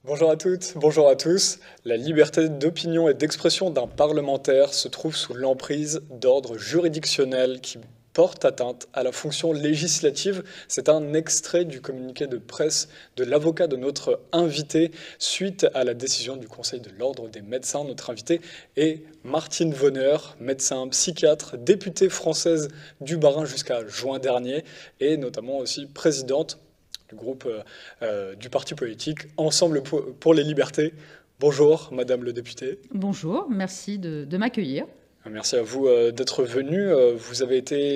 Bonjour à toutes, bonjour à tous. La liberté d'opinion et d'expression d'un parlementaire se trouve sous l'emprise d'ordres juridictionnels qui portent atteinte à la fonction législative. C'est un extrait du communiqué de presse de l'avocat de notre invité suite à la décision du Conseil de l'Ordre des médecins. Notre invité est Martine Vonner, médecin psychiatre, députée française du Bas-Rhin jusqu'à juin dernier et notamment aussi présidente du groupe du parti politique Ensemble pour les libertés. Bonjour, Madame le député. Bonjour, merci de m'accueillir. Merci à vous d'être venu.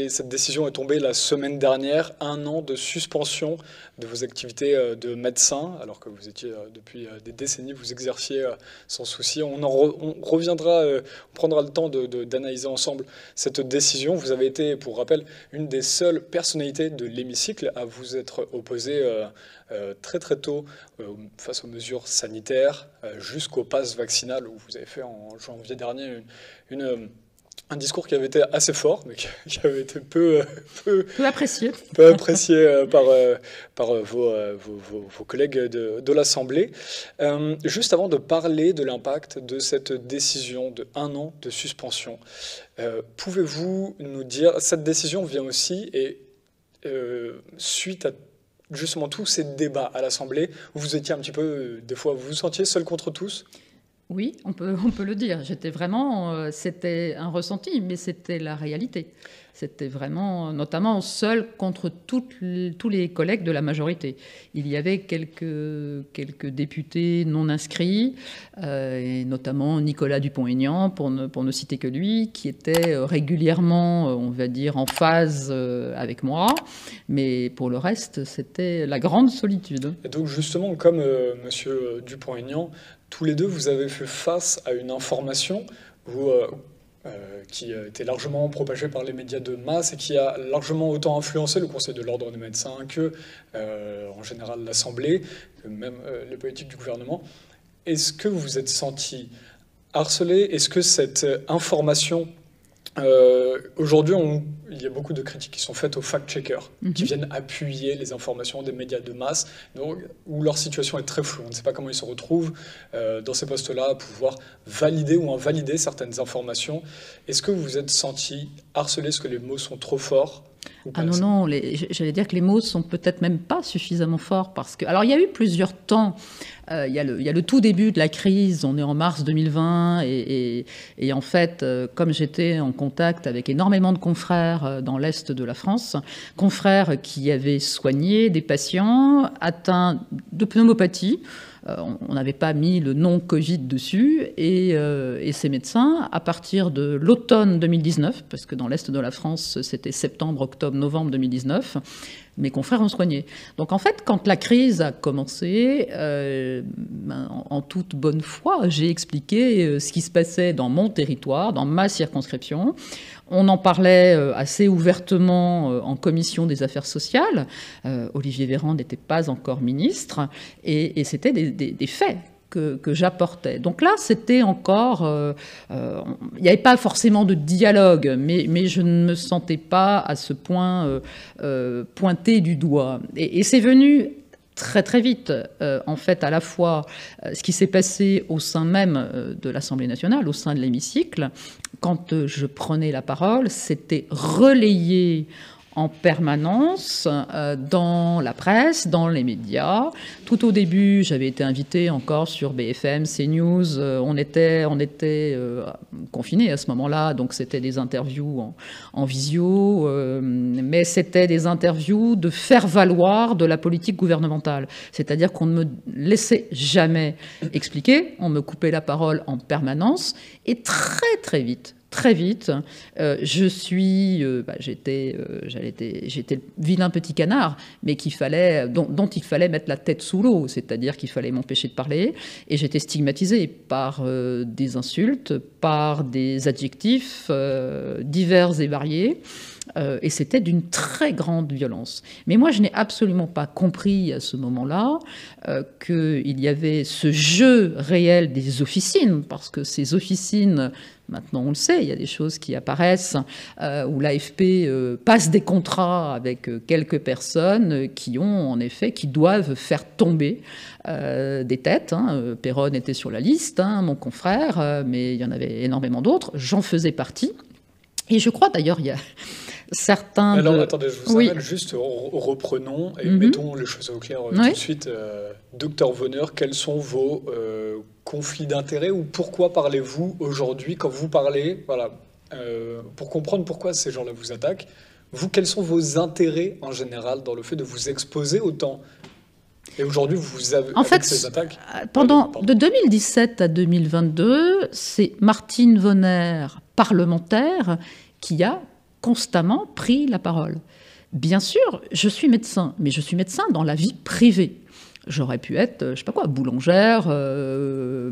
Cette décision est tombée la semaine dernière, 1 an de suspension de vos activités de médecin, alors que vous étiez depuis des décennies, vous exerciez sans souci. On reviendra, on prendra le temps d'analyser ensemble cette décision. Vous avez été, pour rappel, une des seules personnalités de l'hémicycle à vous être opposé très très tôt face aux mesures sanitaires, jusqu'au pass vaccinal où vous avez fait en janvier dernier un discours qui avait été assez fort, mais qui avait été peu apprécié, par vos collègues de l'Assemblée. Juste avant de parler de l'impact de cette décision de 1 an de suspension, pouvez-vous nous dire, cette décision vient aussi suite à justement tous ces débats à l'Assemblée, où vous étiez un petit peu, des fois, vous vous sentiez seul contre tous ? Oui, on peut le dire. C'était un ressenti, mais c'était la réalité. C'était vraiment, notamment, seul contre tous les collègues de la majorité. Il y avait quelques députés non inscrits, et notamment Nicolas Dupont-Aignan, pour ne citer que lui, qui était régulièrement, on va dire, en phase avec moi. Mais pour le reste, c'était la grande solitude. Et donc, justement, comme monsieur Dupont-Aignan, tous les deux, vous avez fait face à une information qui était largement propagée par les médias de masse et qui a largement autant influencé le Conseil de l'Ordre des médecins que, en général, l'Assemblée, que même les politiques du gouvernement. Est-ce que vous vous êtes senti harcelé? Est-ce que cette information... Aujourd'hui, il y a beaucoup de critiques qui sont faites aux fact-checkers, qui viennent appuyer les informations des médias de masse, donc, où leur situation est très floue. On ne sait pas comment ils se retrouvent dans ces postes-là, à pouvoir valider ou invalider certaines informations. Est-ce que vous vous êtes senti harcelé? Est-ce que les mots sont trop forts? Ah non, j'allais dire que les mots sont peut-être même pas suffisamment forts parce que... Alors, il y a eu plusieurs temps. Il y a le tout début de la crise, on est en mars 2020, et en fait, comme j'étais en contact avec énormément de confrères dans l'Est de la France, confrères qui avaient soigné des patients atteints de pneumopathie, on n'avait pas mis le nom Covid dessus, et ces médecins, à partir de l'automne 2019, parce que dans l'Est de la France, c'était septembre, octobre, novembre 2019, mes confrères ont soigné. Donc en fait, quand la crise a commencé, en toute bonne foi, j'ai expliqué ce qui se passait dans mon territoire, dans ma circonscription. On en parlait assez ouvertement en commission des affaires sociales. Olivier Véran n'était pas encore ministre, et c'était des faits que j'apportais. Donc là, c'était encore... il n'y avait pas forcément de dialogue, mais je ne me sentais pas à ce point pointé du doigt. Et c'est venu très très vite, en fait, à la fois ce qui s'est passé au sein même de l'Assemblée nationale, au sein de l'hémicycle. Quand je prenais la parole, c'était relayé en permanence dans la presse, dans les médias. Tout au début, j'avais été invitée encore sur BFM, CNews. On était confinés à ce moment-là, donc c'était des interviews en visio, mais c'était des interviews de faire valoir de la politique gouvernementale. C'est-à-dire qu'on ne me laissait jamais expliquer, on me coupait la parole en permanence, et très vite, j'étais le vilain petit canard, mais dont il fallait mettre la tête sous l'eau, c'est-à-dire qu'il fallait m'empêcher de parler, et j'étais stigmatisée par des insultes, par des adjectifs divers et variés, Et c'était d'une très grande violence. Mais moi, je n'ai absolument pas compris à ce moment-là qu'il y avait ce jeu réel des officines, parce que ces officines, maintenant on le sait, il y a des choses qui apparaissent où l'AFP passe des contrats avec quelques personnes qui doivent faire tomber des têtes. Perron était sur la liste, mon confrère, mais il y en avait énormément d'autres. J'en faisais partie. Et je crois d'ailleurs, il y a certains... Alors, attendez, je vous arrête, juste reprenons et mettons les choses au clair tout de suite. Docteur Vonner, quels sont vos conflits d'intérêts ou pourquoi parlez-vous aujourd'hui quand vous parlez, voilà, pour comprendre pourquoi ces gens-là vous attaquent, vous, quels sont vos intérêts en général dans le fait de vous exposer autant? Et aujourd'hui, vous avez ces attaques. De 2017 à 2022, c'est Martine Vonner, parlementaire, qui a constamment pris la parole. Bien sûr, je suis médecin, mais je suis médecin dans la vie privée. J'aurais pu être, je sais pas quoi, boulangère,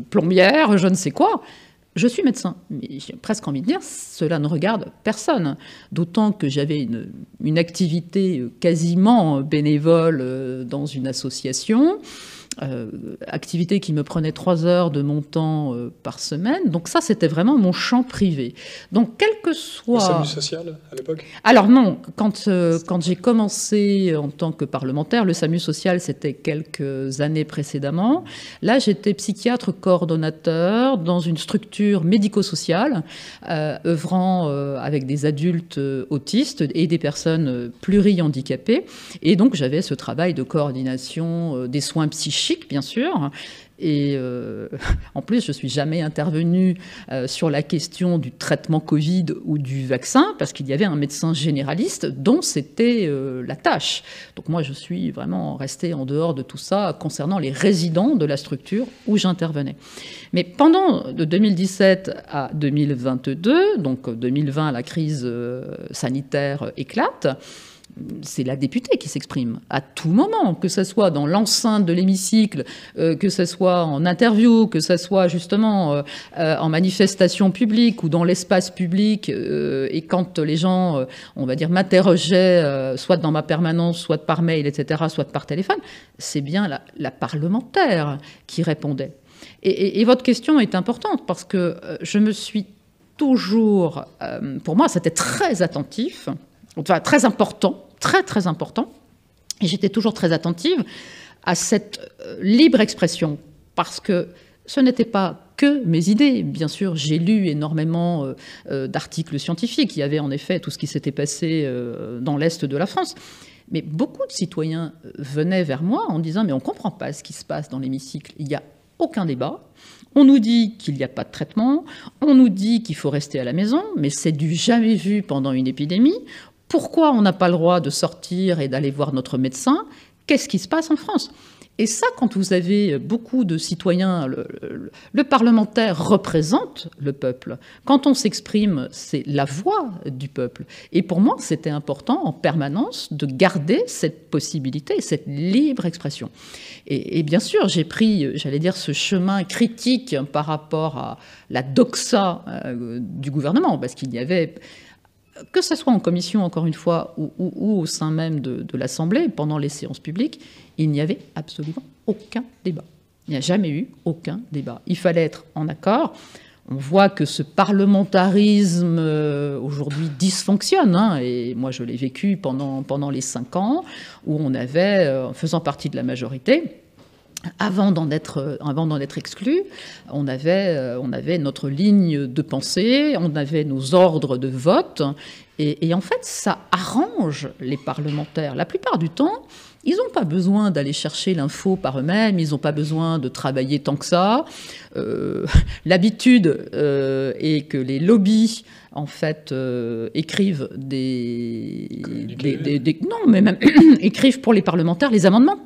plombière, je ne sais quoi. Je suis médecin, mais j'ai presque envie de dire, cela ne regarde personne. D'autant que j'avais une activité quasiment bénévole dans une association, activité qui me prenait 3 heures de mon temps par semaine. Donc ça, c'était vraiment mon champ privé. Donc quel que soit... Le SAMU social, à l'époque? Alors non, quand j'ai commencé en tant que parlementaire, le SAMU social, c'était quelques années précédemment. Là, j'étais psychiatre coordonnateur dans une structure médico-sociale, œuvrant avec des adultes autistes et des personnes plurihandicapées. Et donc, j'avais ce travail de coordination des soins psychiques, bien sûr. Et en plus, je ne suis jamais intervenue sur la question du traitement Covid ou du vaccin, parce qu'il y avait un médecin généraliste dont c'était la tâche. Donc moi, je suis vraiment restée en dehors de tout ça concernant les résidents de la structure où j'intervenais. Mais pendant de 2017 à 2022, donc 2020, la crise sanitaire éclate, c'est la députée qui s'exprime à tout moment, que ce soit dans l'enceinte de l'hémicycle, que ce soit en interview, que ce soit justement en manifestation publique ou dans l'espace public. Et quand les gens, on va dire, m'interrogeaient, soit dans ma permanence, soit par mail, etc., soit par téléphone, c'est bien la parlementaire qui répondait. Et votre question est importante parce que je me suis toujours... pour moi, c'était très attentif. Enfin, très important, très très important. Et j'étais toujours très attentive à cette libre expression, parce que ce n'était pas que mes idées. Bien sûr, j'ai lu énormément d'articles scientifiques. Il y avait en effet tout ce qui s'était passé dans l'Est de la France. Mais beaucoup de citoyens venaient vers moi en disant « mais on ne comprend pas ce qui se passe dans l'hémicycle, il n'y a aucun débat ». On nous dit qu'il n'y a pas de traitement, on nous dit qu'il faut rester à la maison, mais c'est du jamais vu pendant une épidémie. Pourquoi on n'a pas le droit de sortir et d'aller voir notre médecin? Qu'est-ce qui se passe en France? Et ça, quand vous avez beaucoup de citoyens, le parlementaire représente le peuple. Quand on s'exprime, c'est la voix du peuple. Et pour moi, c'était important en permanence de garder cette possibilité, cette libre expression. Et bien sûr, j'ai pris, j'allais dire, ce chemin critique par rapport à la doxa du gouvernement, parce qu'il y avait... que ce soit en commission, encore une fois, ou au sein même de l'Assemblée, pendant les séances publiques, il n'y avait absolument aucun débat. Il n'y a jamais eu aucun débat. Il fallait être en accord. On voit que ce parlementarisme, aujourd'hui, dysfonctionne. Et moi, je l'ai vécu pendant les 5 ans, où on avait, faisant partie de la majorité... Avant d'en être exclu, on avait notre ligne de pensée, on avait nos ordres de vote, et en fait, ça arrange les parlementaires. La plupart du temps, ils n'ont pas besoin d'aller chercher l'info par eux-mêmes, ils n'ont pas besoin de travailler tant que ça. L'habitude est que les lobbies, en fait, écrivent non, mais même écrivent pour les parlementaires les amendements.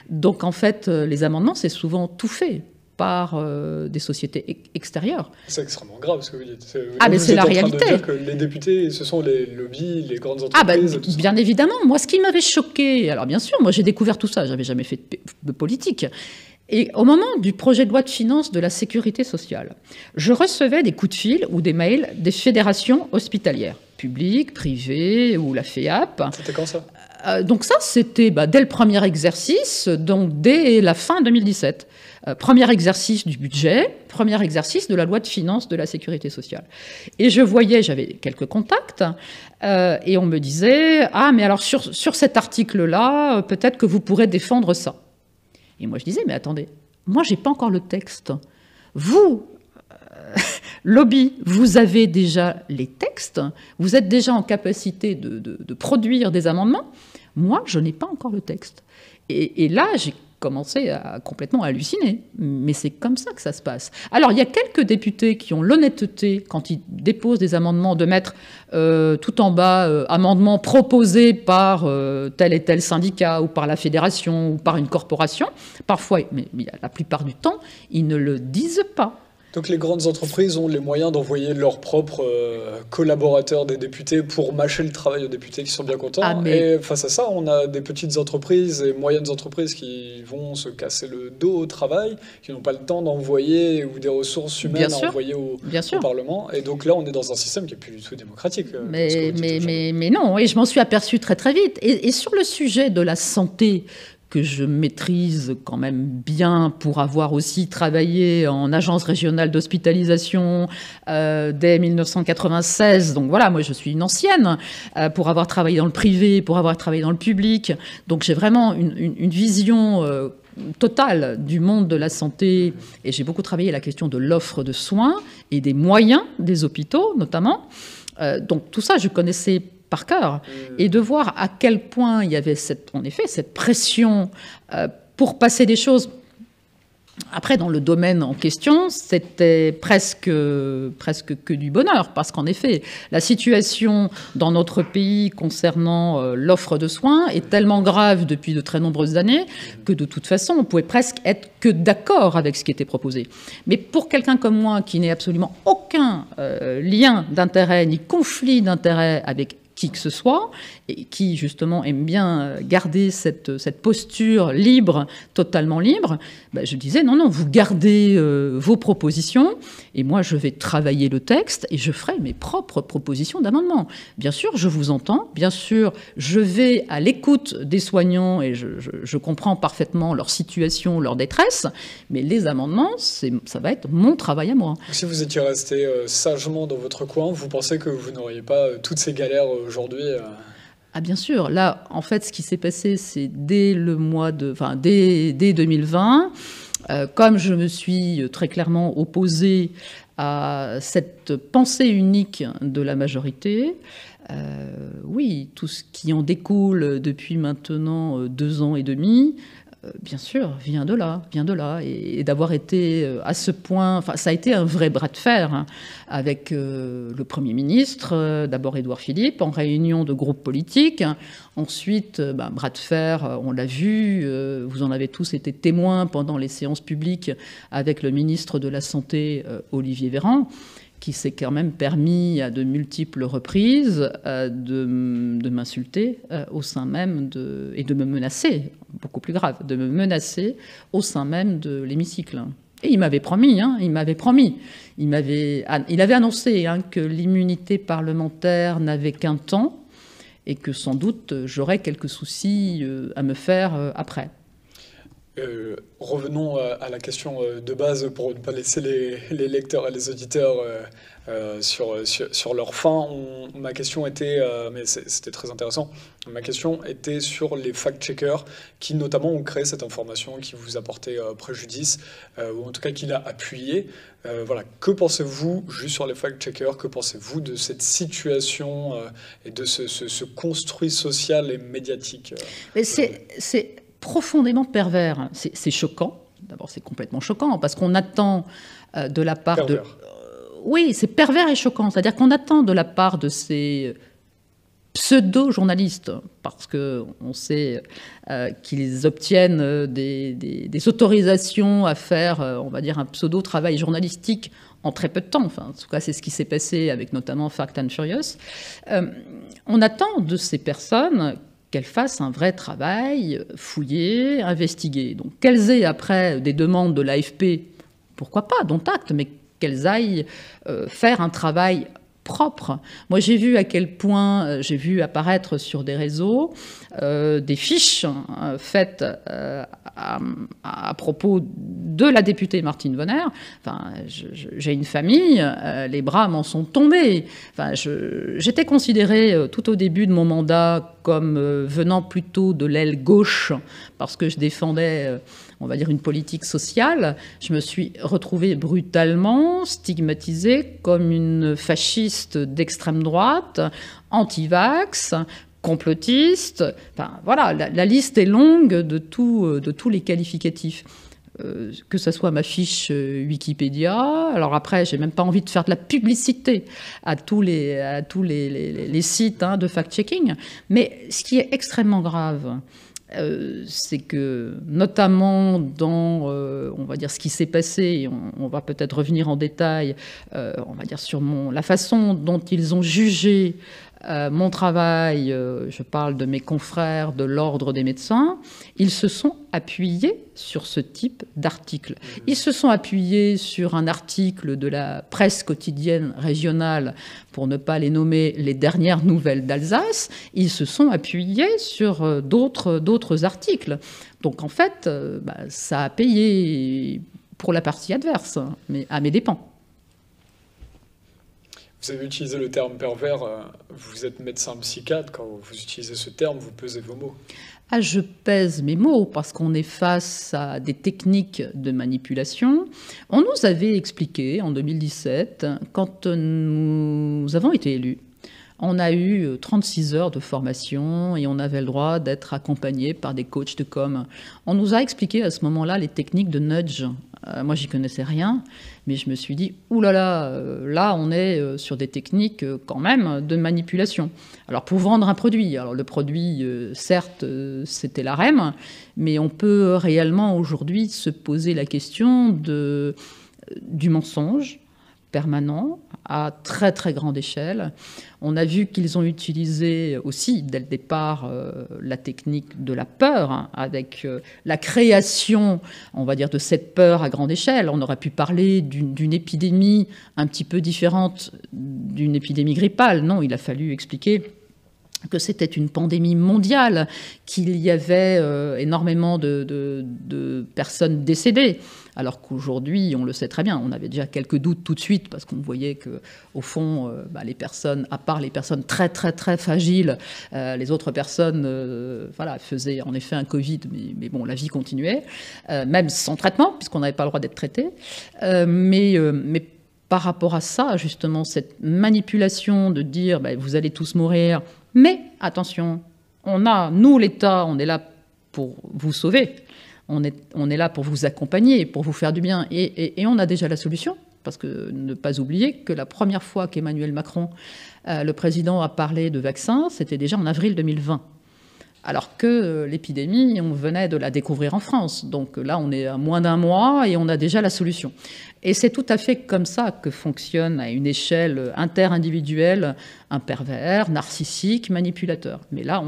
Donc, en fait, les amendements, c'est souvent tout fait par des sociétés extérieures. C'est extrêmement grave ce que vous dites. Mais c'est la réalité. Vous êtes en train de dire que les députés, ce sont les lobbies, les grandes entreprises. Bien évidemment. Moi, ce qui m'avait choqué, alors bien sûr, moi j'ai découvert tout ça, j'avais jamais fait de politique. Et au moment du projet de loi de finances de la sécurité sociale, je recevais des coups de fil ou des mails des fédérations hospitalières, publiques, privées ou la FEAP. C'était quand ça? Donc ça, c'était dès le premier exercice, donc dès la fin 2017. Premier exercice du budget, premier exercice de la loi de finances de la sécurité sociale. Et je voyais, j'avais quelques contacts, et on me disait « Ah, mais alors sur cet article-là, peut-être que vous pourrez défendre ça. » Et moi, je disais, mais attendez, moi, j'ai pas encore le texte. Vous, lobby, vous avez déjà les textes, vous êtes déjà en capacité de produire des amendements. Moi, je n'ai pas encore le texte. Et là, j'ai commencé à complètement halluciner. Mais c'est comme ça que ça se passe. Alors, il y a quelques députés qui ont l'honnêteté, quand ils déposent des amendements, de mettre tout en bas amendements proposés par tel et tel syndicat ou par la fédération ou par une corporation. Parfois, mais la plupart du temps, ils ne le disent pas. Donc les grandes entreprises ont les moyens d'envoyer leurs propres collaborateurs des députés pour mâcher le travail aux députés qui sont bien contents. Et face à ça, on a des petites entreprises et moyennes entreprises qui vont se casser le dos au travail, qui n'ont pas le temps d'envoyer ou des ressources humaines à envoyer au Parlement. Et donc là, on est dans un système qui n'est plus du tout démocratique. Mais non, et je m'en suis aperçue très très vite. Et sur le sujet de la santé, que je maîtrise quand même bien pour avoir aussi travaillé en agence régionale d'hospitalisation dès 1996. Donc voilà, moi je suis une ancienne, pour avoir travaillé dans le privé, pour avoir travaillé dans le public. Donc j'ai vraiment une vision totale du monde de la santé. Et j'ai beaucoup travaillé la question de l'offre de soins et des moyens des hôpitaux notamment. Donc tout ça, je connaissais par cœur, et de voir à quel point il y avait en effet cette pression pour passer des choses. Après, dans le domaine en question, c'était presque que du bonheur, parce qu'en effet, la situation dans notre pays concernant l'offre de soins est tellement grave depuis de très nombreuses années que de toute façon, on pouvait presque être que d'accord avec ce qui était proposé. Mais pour quelqu'un comme moi, qui n'ait absolument aucun lien d'intérêt ni conflit d'intérêt avec qui que ce soit, et qui justement aime bien garder cette posture libre, totalement libre, je disais non, vous gardez vos propositions, et moi je vais travailler le texte, et je ferai mes propres propositions d'amendement. Bien sûr, je vous entends, bien sûr, je vais à l'écoute des soignants, et je comprends parfaitement leur situation, leur détresse, mais les amendements, ça va être mon travail à moi. Si vous étiez resté sagement dans votre coin, vous pensez que vous n'auriez pas toutes ces galères aujourd'hui Ah bien sûr, là en fait ce qui s'est passé c'est dès 2020, comme je me suis très clairement opposée à cette pensée unique de la majorité, oui, tout ce qui en découle depuis maintenant 2 ans et demi, bien sûr, vient de là, et d'avoir été à ce point, ça a été un vrai bras de fer avec le Premier ministre, d'abord Édouard Philippe, en réunion de groupe politique, ensuite bras de fer, on l'a vu, vous en avez tous été témoins pendant les séances publiques avec le ministre de la Santé, Olivier Véran, qui s'est quand même permis à de multiples reprises de m'insulter au sein même et de me menacer, beaucoup plus grave, de me menacer au sein même de l'hémicycle. Et il m'avait promis, il avait annoncé que l'immunité parlementaire n'avait qu'un temps et que sans doute j'aurais quelques soucis à me faire après. Revenons à la question de base pour ne pas laisser les lecteurs et les auditeurs sur leur faim. Ma question était, mais c'était très intéressant, ma question était sur les fact-checkers qui notamment ont créé cette information qui vous apportait préjudice, ou en tout cas qui l'a appuyé. Voilà. Que pensez-vous, juste sur les fact-checkers, que pensez-vous de cette situation et de ce construit social et médiatique c'est profondément pervers. C'est choquant. D'abord, c'est complètement choquant parce qu'on attend de la part de... Oui, c'est pervers et choquant. C'est-à-dire qu'on attend de la part de ces pseudo-journalistes, parce qu'on sait qu'ils obtiennent des autorisations à faire, on va dire, un pseudo-travail journalistique en très peu de temps. Enfin, en tout cas, c'est ce qui s'est passé avec notamment Fact and Furious. On attend de ces personnes qu'elle fasse un vrai travail, fouillé, investigué. Donc qu'elles aient après des demandes de l'AFP, pourquoi pas, dont acte, mais qu'elles aillent faire un travail propre. Moi, j'ai vu à quel point, j'ai vu apparaître sur des réseaux des fiches faites à propos de la députée Martine Vonner. Enfin, j'ai une famille, les bras m'en sont tombés. Enfin, j'étais considérée tout au début de mon mandat comme venant plutôt de l'aile gauche, parce que je défendais, on va dire, une politique sociale. Je me suis retrouvée brutalement stigmatisée comme une fasciste d'extrême droite, anti-vax, complotiste. Enfin, voilà, la liste est longue de tous les qualificatifs. Que ce soit ma fiche Wikipédia. Alors après, j'ai même pas envie de faire de la publicité à tous les sites de fact-checking. Mais ce qui est extrêmement grave, c'est que, notamment dans, on va dire, ce qui s'est passé, et on va peut-être revenir en détail, on va dire, sur la façon dont ils ont jugé mon travail, je parle de mes confrères de l'Ordre des médecins, ils se sont appuyés sur ce type d'article. Ils se sont appuyés sur un article de la presse quotidienne régionale, pour ne pas les nommer les dernières nouvelles d'Alsace. Ils se sont appuyés sur d'autres articles. Donc en fait, ça a payé pour la partie adverse, mais à mes dépens. Vous avez utilisé le terme pervers, vous êtes médecin psychiatre, quand vous utilisez ce terme, vous pesez vos mots. Ah, je pèse mes mots parce qu'on est face à des techniques de manipulation. On nous avait expliqué en 2017, quand nous avons été élus, on a eu 36 heures de formation et on avait le droit d'être accompagné par des coachs de com. On nous a expliqué à ce moment-là les techniques de nudge. Moi, j'y connaissais rien, mais je me suis dit, oulala, là, on est sur des techniques quand même de manipulation. Alors, pour vendre un produit, alors le produit, certes, c'était la REM, mais on peut réellement aujourd'hui se poser la question du mensonge permanent à très très grande échelle. On a vu qu'ils ont utilisé aussi dès le départ la technique de la peur, avec la création, on va dire, de cette peur à grande échelle. On aurait pu parler d'une épidémie un petit peu différente d'une épidémie grippale. Non, il a fallu expliquer que c'était une pandémie mondiale, qu'il y avait énormément de personnes décédées. Alors qu'aujourd'hui, on le sait très bien, on avait déjà quelques doutes tout de suite, parce qu'on voyait qu'au fond, les personnes, à part les personnes très très très fragiles, les autres personnes faisaient en effet un Covid, mais bon, la vie continuait, même sans traitement, puisqu'on n'avait pas le droit d'être traité. Mais par rapport à ça, justement, cette manipulation de dire vous allez tous mourir, mais attention, nous, l'État, on est là pour vous sauver. On est là pour vous accompagner, pour vous faire du bien. Et on a déjà la solution. Parce que ne pas oublier que la première fois qu'Emmanuel Macron, le président, a parlé de vaccin, c'était déjà en avril 2020. Alors que l'épidémie, on venait de la découvrir en France. Donc là, on est à moins d'un mois et on a déjà la solution. Et c'est tout à fait comme ça que fonctionne à une échelle interindividuelle un pervers, narcissique, manipulateur. Mais là,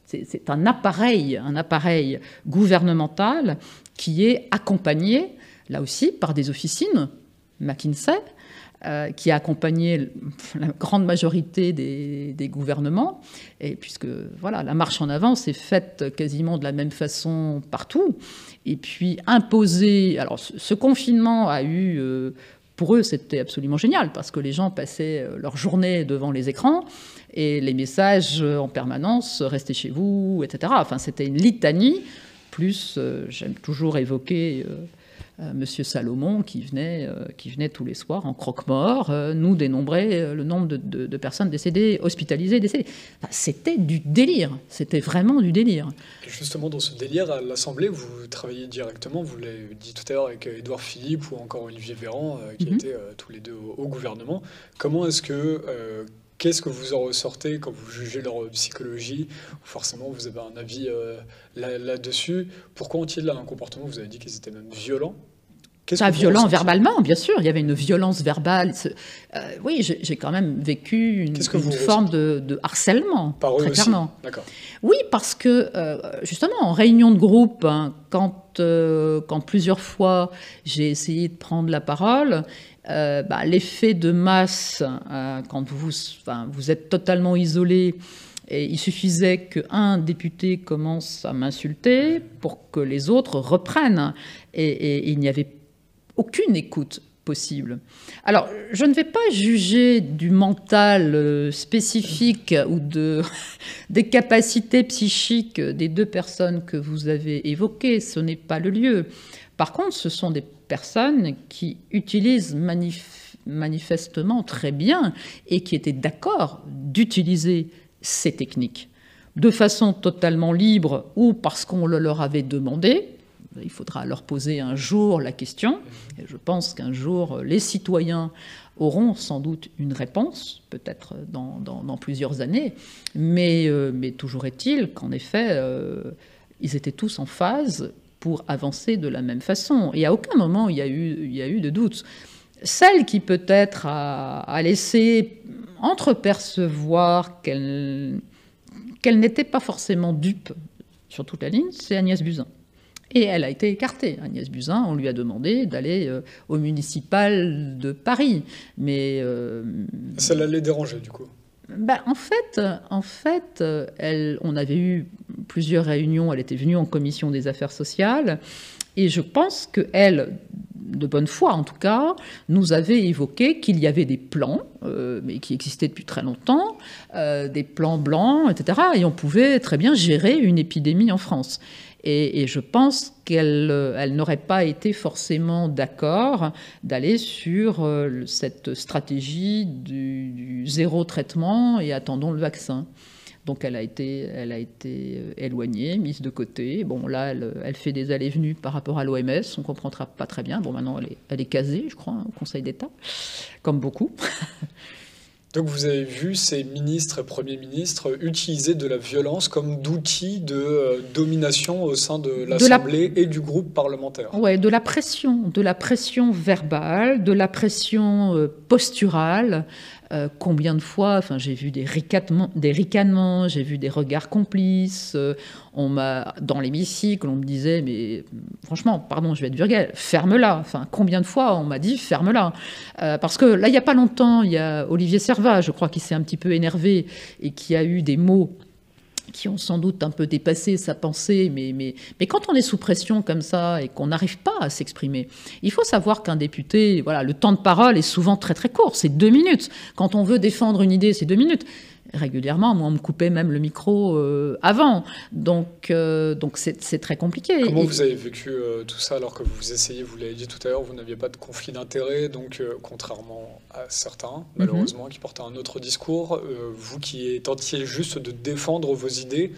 c'est un appareil gouvernemental qui est accompagné, là aussi, par des officines, McKinsey, qui a accompagné la grande majorité des gouvernements. Et puisque la marche en avant s'est faite quasiment de la même façon partout. Et puis imposer... Alors ce confinement a eu... Pour eux, c'était absolument génial, parce que les gens passaient leur journée devant les écrans et les messages en permanence, restez chez vous, etc. Enfin, c'était une litanie. Plus, j'aime toujours évoquer Monsieur Salomon qui venait tous les soirs en croque-mort nous dénombrer le nombre de personnes décédées, hospitalisées, décédées. Enfin, c'était du délire, c'était vraiment du délire. Et justement, dans ce délire, à l'Assemblée, vous travaillez directement, vous l'avez dit tout à l'heure, avec Édouard Philippe ou encore Olivier Véran, qui étaient tous les deux au gouvernement. Comment est-ce que... Qu'est-ce que vous en ressortez quand vous jugez leur psychologie? Forcément, vous avez un avis là-dessus. Pourquoi ont-ils un comportement, vous avez dit qu'ils étaient même violents? Qu'est-ce Pas que vous violent ressentiez? verbalement, bien sûr. Il y avait une violence verbale. Oui, j'ai quand même vécu une forme de harcèlement, Par eux très aussi. clairement. D'accord. Oui, parce que justement, en réunion de groupe, hein, quand plusieurs fois j'ai essayé de prendre la parole, l'effet de masse, quand vous êtes totalement isolé, et il suffisait qu'un député commence à m'insulter pour que les autres reprennent. Et il n'y avait aucune écoute possible. Alors, je ne vais pas juger du mental spécifique ou des capacités psychiques des deux personnes que vous avez évoquées. Ce n'est pas le lieu. Par contre, ce sont des personnes qui utilisent manifestement très bien et qui étaient d'accord d'utiliser ces techniques de façon totalement libre ou parce qu'on le leur avait demandé. Il faudra leur poser un jour la question. Et je pense qu'un jour, les citoyens auront sans doute une réponse, peut-être dans plusieurs années. Mais toujours est-il qu'en effet, ils étaient tous en phase pour avancer de la même façon. Et à aucun moment, il y a eu de doute. Celle qui peut-être a laissé entrepercevoir qu'elle n'était pas forcément dupe sur toute la ligne, c'est Agnès Buzyn. Et elle a été écartée. Agnès Buzyn, on lui a demandé d'aller au municipal de Paris. Mais ça l'allait déranger, du coup. En fait, on avait eu plusieurs réunions. Elle était venue en commission des affaires sociales. Et je pense qu'elle, de bonne foi en tout cas, nous avait évoqué qu'il y avait des plans, mais qui existaient depuis très longtemps, des plans blancs, etc. Et on pouvait très bien gérer une épidémie en France. Et je pense qu'elle n'aurait pas été forcément d'accord d'aller sur cette stratégie du zéro traitement et attendons le vaccin. Donc elle a été éloignée, mise de côté. Bon, là, elle fait des allées-venues par rapport à l'OMS. On ne comprendra pas très bien. Bon, maintenant, elle est casée, je crois, au Conseil d'État, comme beaucoup. Donc vous avez vu ces ministres et premiers ministres utiliser de la violence comme d'outil de domination au sein de l'Assemblée et du groupe parlementaire. Oui, de la pression verbale, de la pression posturale. Combien de fois, j'ai vu des ricanements, j'ai vu des regards complices. Dans l'hémicycle, on me disait, mais franchement, pardon, je vais être vulgaire, ferme-la. Combien de fois on m'a dit, ferme-la. Parce que là, il n'y a pas longtemps, il y a Olivier Servat, je crois, qui s'est un petit peu énervé et qui a eu des mots qui ont sans doute un peu dépassé sa pensée, mais quand on est sous pression comme ça et qu'on n'arrive pas à s'exprimer, il faut savoir qu'un député, voilà, le temps de parole est souvent très très court, c'est 2 minutes. Quand on veut défendre une idée, c'est 2 minutes. Régulièrement, moi, on me coupait même le micro avant. Donc c'est très compliqué. Comment vous avez vécu tout ça alors que vous essayez, vous l'avez dit tout à l'heure, vous n'aviez pas de conflit d'intérêts, donc contrairement à certains, malheureusement, qui portaient un autre discours, vous qui tentiez juste de défendre vos idées,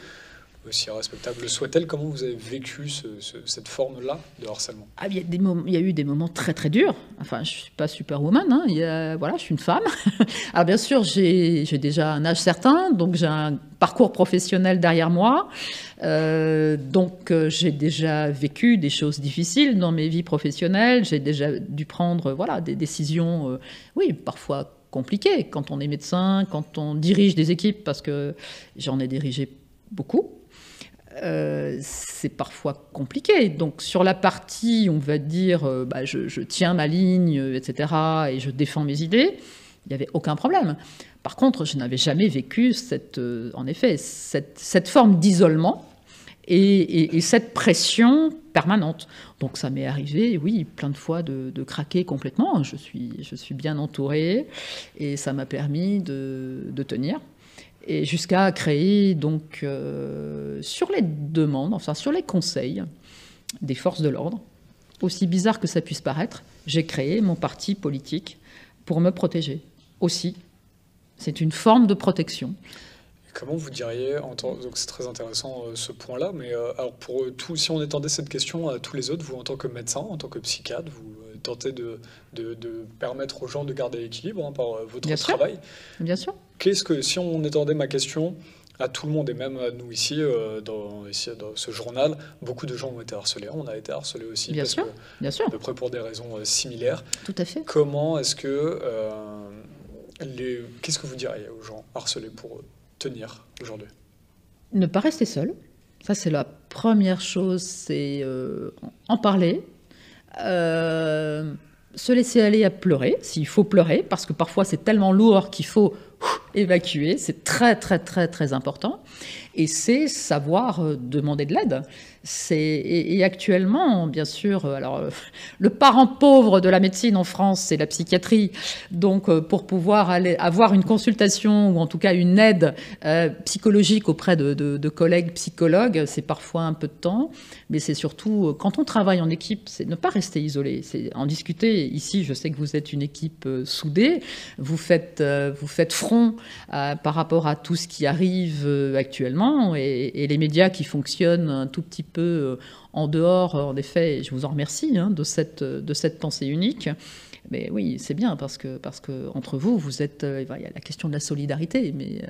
aussi respectable soit-elle, comment vous avez vécu cette forme-là de harcèlement? Il y a eu des moments très très durs. Je ne suis pas superwoman, hein. Je suis une femme. Alors bien sûr, j'ai déjà un âge certain, donc j'ai un parcours professionnel derrière moi. Donc j'ai déjà vécu des choses difficiles dans mes vies professionnelles. J'ai déjà dû prendre des décisions, oui, parfois compliquées, quand on est médecin, quand on dirige des équipes, parce que j'en ai dirigé beaucoup. C'est parfois compliqué. Donc sur la partie, on va dire, je tiens ma ligne, etc., et je défends mes idées, il n'y avait aucun problème. Par contre, je n'avais jamais vécu cette forme d'isolement et cette pression permanente. Donc ça m'est arrivé, oui, plein de fois de craquer complètement. Je suis bien entourée et ça m'a permis de tenir. Et jusqu'à créer, donc, sur les demandes, sur les conseils des forces de l'ordre, aussi bizarre que ça puisse paraître, j'ai créé mon parti politique pour me protéger aussi. C'est une forme de protection. Et comment vous diriez, donc c'est très intéressant ce point-là, mais alors pour tout, si on étendait cette question à tous les autres, vous en tant que médecin, en tant que psychiatre, vous tentez de permettre aux gens de garder l'équilibre par votre travail. Bien sûr. Si on étendait ma question à tout le monde, et même à nous ici, dans ce journal, beaucoup de gens ont été harcelés. On a été harcelés aussi, Bien sûr, bien sûr. à peu près pour des raisons similaires. Tout à fait. Comment est-ce que... qu'est-ce que vous diriez aux gens harcelés pour tenir aujourd'hui? Ne pas rester seul. Ça, c'est la première chose, c'est en parler. Se laisser aller à pleurer, s'il faut pleurer, parce que parfois c'est tellement lourd qu'il faut évacuer. C'est très, très, très, très important. Et c'est savoir demander de l'aide. Et actuellement, bien sûr, alors, le parent pauvre de la médecine en France, c'est la psychiatrie. Donc, pour pouvoir avoir une consultation ou en tout cas une aide psychologique auprès de collègues psychologues, c'est parfois un peu de temps. Mais c'est surtout, quand on travaille en équipe, c'est ne pas rester isolé. C'est en discuter. Ici, je sais que vous êtes une équipe soudée. Vous faites front par rapport à tout ce qui arrive actuellement. Et les médias qui fonctionnent un tout petit peu en dehors, en effet, je vous en remercie de cette pensée unique. Mais oui, c'est bien parce que entre vous êtes, il y a la question de la solidarité, mais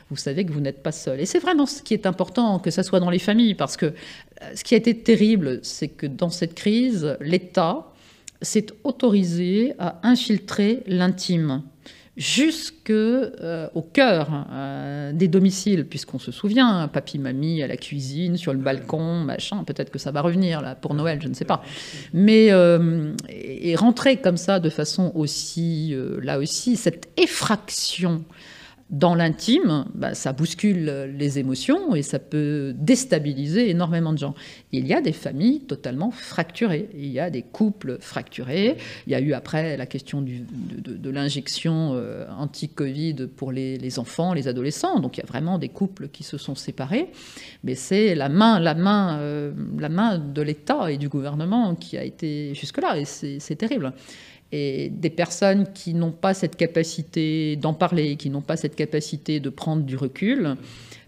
vous savez que vous n'êtes pas seul. Et c'est vraiment ce qui est important, que ça soit dans les familles, parce que ce qui a été terrible, c'est que dans cette crise, l'État s'est autorisé à infiltrer l'intime jusqu'au cœur des domiciles, puisqu'on se souvient, papy, mamie à la cuisine, sur le balcon, machin, peut-être que ça va revenir là pour Noël, je ne sais pas. Mais et rentrer comme ça de façon aussi, là aussi, cette effraction dans l'intime, ça bouscule les émotions et ça peut déstabiliser énormément de gens. Il y a des familles totalement fracturées, il y a des couples fracturés, il y a eu après la question de l'injection anti-Covid pour les enfants, les adolescents, donc il y a vraiment des couples qui se sont séparés, mais c'est la main de l'État et du gouvernement qui a été jusque-là, et c'est terrible. Et des personnes qui n'ont pas cette capacité d'en parler, qui n'ont pas cette capacité de prendre du recul,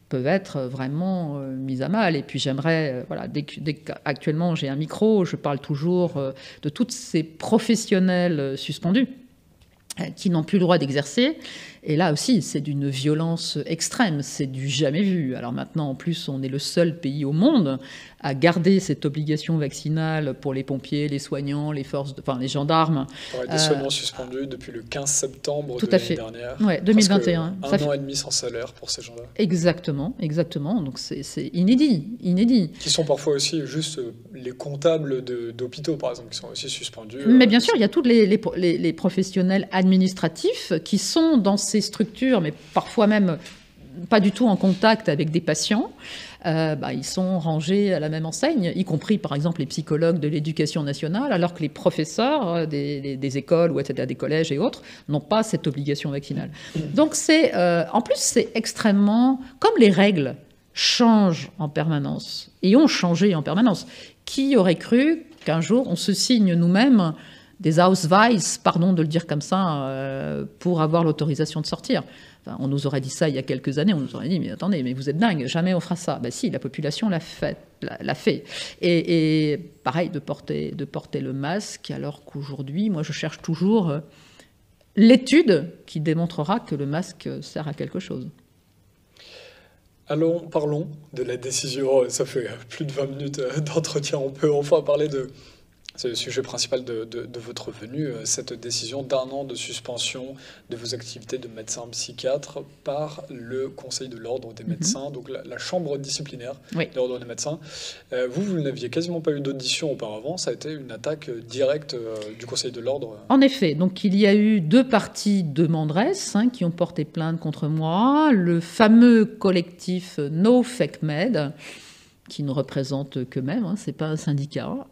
peuvent être vraiment mises à mal. Et puis j'aimerais, voilà, dès qu'actuellement j'ai un micro, je parle toujours de tous ces professionnels suspendus qui n'ont plus le droit d'exercer. Et là aussi, c'est d'une violence extrême, c'est du jamais vu. Alors maintenant, en plus, on est le seul pays au monde à garder cette obligation vaccinale pour les pompiers, les soignants, les gendarmes. Ouais, des soignants suspendus depuis le 15 septembre de l'année dernière. Oui, 2021. Un an et demi sans salaire pour ces gens-là. Exactement, exactement. Donc c'est inédit. Qui sont parfois aussi juste les comptables d'hôpitaux, par exemple, qui sont aussi suspendus. Mais bien sûr, il y a tous les professionnels administratifs qui sont dans ces structures, mais parfois même pas du tout en contact avec des patients. Ils sont rangés à la même enseigne, y compris par exemple les psychologues de l'éducation nationale, alors que les professeurs des écoles ou etc., des collèges et autres n'ont pas cette obligation vaccinale. Donc en plus c'est extrêmement, comme les règles changent en permanence et ont changé en permanence. Qui aurait cru qu'un jour on se signe nous-mêmes des Ausweis, pardon de le dire comme ça, pour avoir l'autorisation de sortir. Enfin, on nous aurait dit ça il y a quelques années, on nous aurait dit, mais attendez, mais vous êtes dingue, jamais on fera ça. Ben si, la population l'a fait. Et pareil, de porter le masque, alors qu'aujourd'hui, moi je cherche toujours l'étude qui démontrera que le masque sert à quelque chose. Parlons de la décision, ça fait plus de 20 minutes d'entretien, on peut enfin parler de... C'est le sujet principal de votre venue, cette décision d'1 an de suspension de vos activités de médecin psychiatre par le Conseil de l'Ordre des médecins, donc la chambre disciplinaire de l'Ordre des médecins. Vous n'aviez quasiment pas eu d'audition auparavant, ça a été une attaque directe du Conseil de l'Ordre. En effet, donc il y a eu 2 parties demanderesses qui ont porté plainte contre moi. Le fameux collectif No Fake Med, qui ne représentent qu'eux-mêmes, c'est pas un syndicat.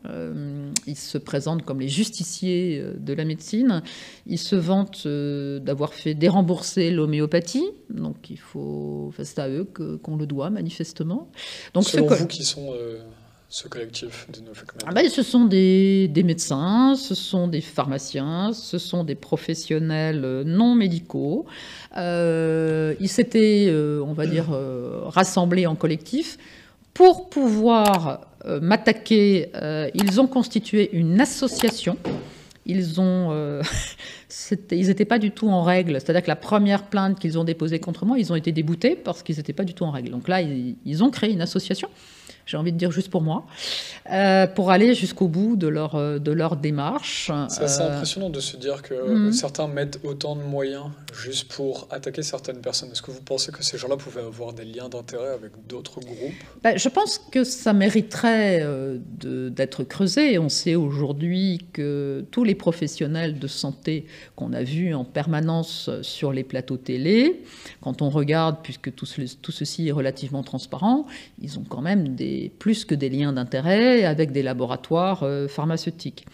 Ils se présentent comme les justiciers de la médecine. Ils se vantent d'avoir fait dérembourser l'homéopathie. Donc c'est à eux qu'on le doit, manifestement. Donc, selon vous, qui sont ce collectif de No Fake Med? Ce sont des médecins, ce sont des pharmaciens, ce sont des professionnels non médicaux. Ils s'étaient, on va dire, rassemblés en collectif. Pour pouvoir m'attaquer, ils ont constitué une association. Ils ont ils n'étaient pas du tout en règle. C'est-à-dire que la première plainte qu'ils ont déposée contre moi, ils ont été déboutés parce qu'ils n'étaient pas du tout en règle. Donc là, ils ont créé une association, j'ai envie de dire juste pour moi, pour aller jusqu'au bout de leur démarche. C'est assez impressionnant de se dire que certains mettent autant de moyens juste pour attaquer certaines personnes. Est-ce que vous pensez que ces gens-là pouvaient avoir des liens d'intérêt avec d'autres groupes? Je pense que ça mériterait d'être creusé. On sait aujourd'hui que tous les professionnels de santé qu'on a vus en permanence sur les plateaux télé, quand on regarde, puisque tout ceci est relativement transparent, ils ont quand même plus que des liens d'intérêt avec des laboratoires pharmaceutiques.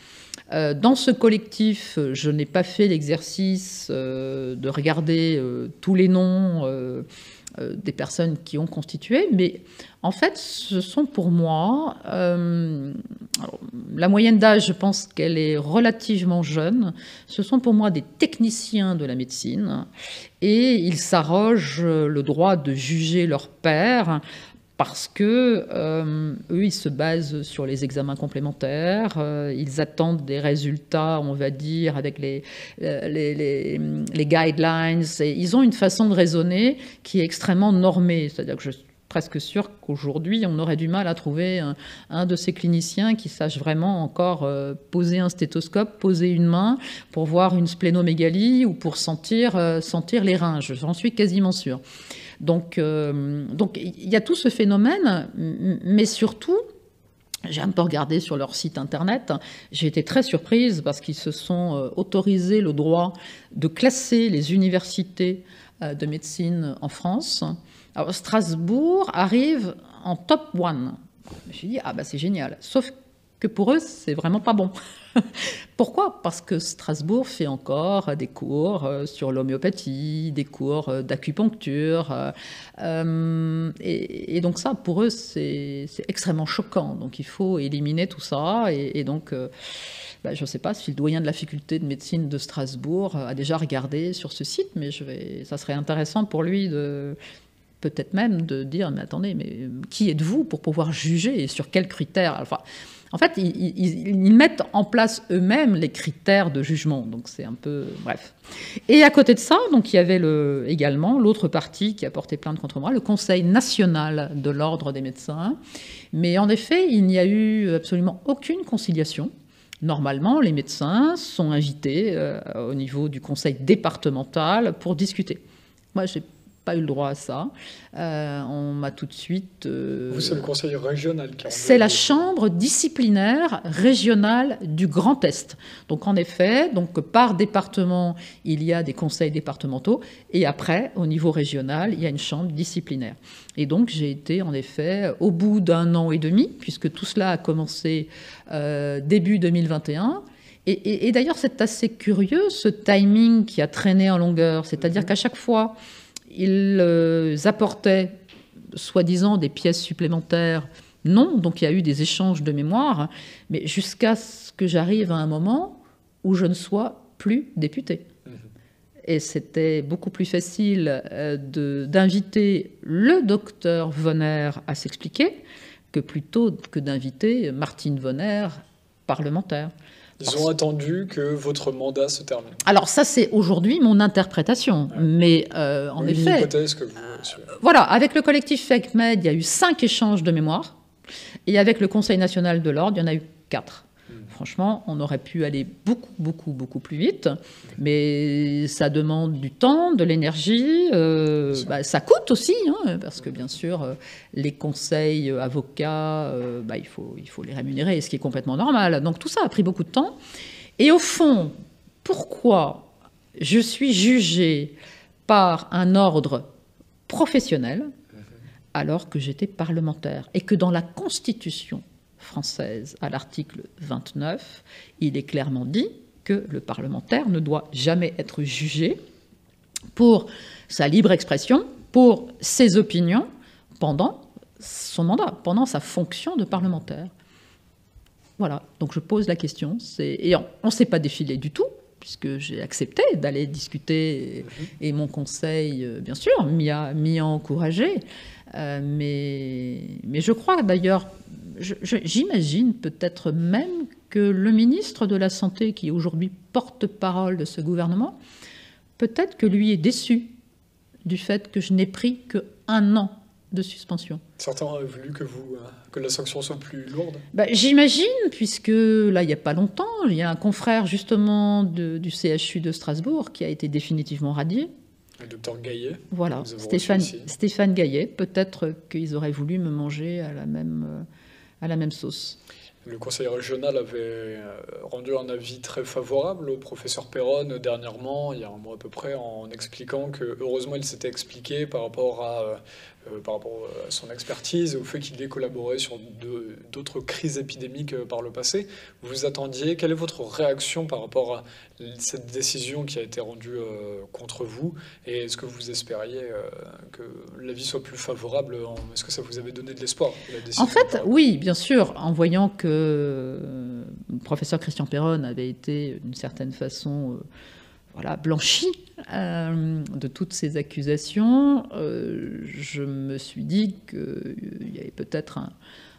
Dans ce collectif, je n'ai pas fait l'exercice de regarder tous les noms des personnes qui ont constitué, mais en fait, ce sont pour moi... alors, la moyenne d'âge, je pense qu'elle est relativement jeune. Ce sont pour moi des techniciens de la médecine et ils s'arrogent le droit de juger leurs pairs parce que eux, ils se basent sur les examens complémentaires, ils attendent des résultats, on va dire, avec les guidelines. Et ils ont une façon de raisonner qui est extrêmement normée. C'est-à-dire que je suis presque sûre qu'aujourd'hui, on aurait du mal à trouver un de ces cliniciens qui sache vraiment encore poser un stéthoscope, poser une main pour voir une splénomégalie ou pour sentir les reins. J'en suis quasiment sûre. Donc, il y a tout ce phénomène, mais surtout, j'ai un peu regardé sur leur site internet, j'ai été très surprise parce qu'ils se sont autorisés le droit de classer les universités de médecine en France. Alors, Strasbourg arrive en top 1. Je me suis dit, c'est génial. Sauf que pour eux, c'est vraiment pas bon. Pourquoi? Parce que Strasbourg fait encore des cours sur l'homéopathie, des cours d'acupuncture. Et donc ça, pour eux, c'est extrêmement choquant. Donc il faut éliminer tout ça. Et donc, je ne sais pas si le doyen de la faculté de médecine de Strasbourg a déjà regardé sur ce site, mais ça serait intéressant pour lui peut-être même de dire, mais attendez, mais qui êtes-vous pour pouvoir juger et sur quels critères? En fait, ils mettent en place eux-mêmes les critères de jugement. Donc c'est un peu... Bref. Et à côté de ça, donc, il y avait également l'autre partie qui a porté plainte contre moi, le Conseil national de l'ordre des médecins. Mais en effet, il n'y a eu absolument aucune conciliation. Normalement, les médecins sont invités au niveau du conseil départemental pour discuter. Moi, j'ai pas eu le droit à ça. On m'a tout de suite... Vous, c'est le conseil régional qui a... C'est la chambre disciplinaire régionale du Grand Est. Donc, en effet, par département, il y a des conseils départementaux. Et après, au niveau régional, il y a une chambre disciplinaire. Et donc, j'ai été, en effet, au bout d'un an et demi, puisque tout cela a commencé début 2021. Et d'ailleurs, c'est assez curieux, ce timing qui a traîné en longueur. C'est-à-dire qu'à chaque fois... Ils apportaient, soi-disant, des pièces supplémentaires. Non, donc il y a eu des échanges de mémoire, mais jusqu'à ce que j'arrive à un moment où je ne sois plus députée. Et c'était beaucoup plus facile d'inviter le docteur Vonner à s'expliquer que plutôt que d'inviter Martine Vonner, parlementaire. Ils ont attendu que votre mandat se termine. Alors ça, c'est aujourd'hui mon interprétation. Ouais. Mais en effet... Une hypothèse que vous... Voilà, avec le collectif FakeMed, il y a eu 5 échanges de mémoire. Et avec le Conseil national de l'ordre, il y en a eu 4. Franchement, on aurait pu aller beaucoup plus vite. Mais ça demande du temps, de l'énergie. Ça coûte aussi, parce que bien sûr, les conseils avocats, il faut les rémunérer, ce qui est complètement normal. Donc tout ça a pris beaucoup de temps. Et au fond, pourquoi je suis jugée par un ordre professionnel alors que j'étais parlementaire et que dans la Constitution française, à l'article 29, il est clairement dit que le parlementaire ne doit jamais être jugé pour sa libre expression, pour ses opinions, pendant son mandat, pendant sa fonction de parlementaire. Voilà, donc je pose la question. Et on ne s'est pas défilé du tout, puisque j'ai accepté d'aller discuter, et mon conseil, bien sûr, m'y a encouragé. Mais je crois d'ailleurs, j'imagine peut-être même que le ministre de la Santé, qui est aujourd'hui porte-parole de ce gouvernement, peut-être que lui est déçu du fait que je n'ai pris qu'1 an de suspension. Certains auraient voulu que la sanction soit plus lourde. J'imagine, puisque là, il n'y a pas longtemps, il y a un confrère justement du CHU de Strasbourg qui a été définitivement radié. Le docteur Gaillet. Voilà, Stéphane Gaillet. Peut-être qu'ils auraient voulu me manger à la même sauce. Le conseil régional avait rendu un avis très favorable au professeur Perronne dernièrement, il y a un mois à peu près, en expliquant que heureusement il s'était expliqué par rapport à son expertise et au fait qu'il ait collaboré sur d'autres crises épidémiques par le passé. Vous attendiez, quelle est votre réaction par rapport à cette décision qui a été rendue contre vous? Et est-ce que vous espériez que l'avis soit plus favorable? Est-ce que ça vous avait donné de l'espoir, la décision? En fait, oui, bien sûr, en voyant que le professeur Christian Perronne avait été d'une certaine façon blanchi de toutes ces accusations, je me suis dit qu'il y avait peut-être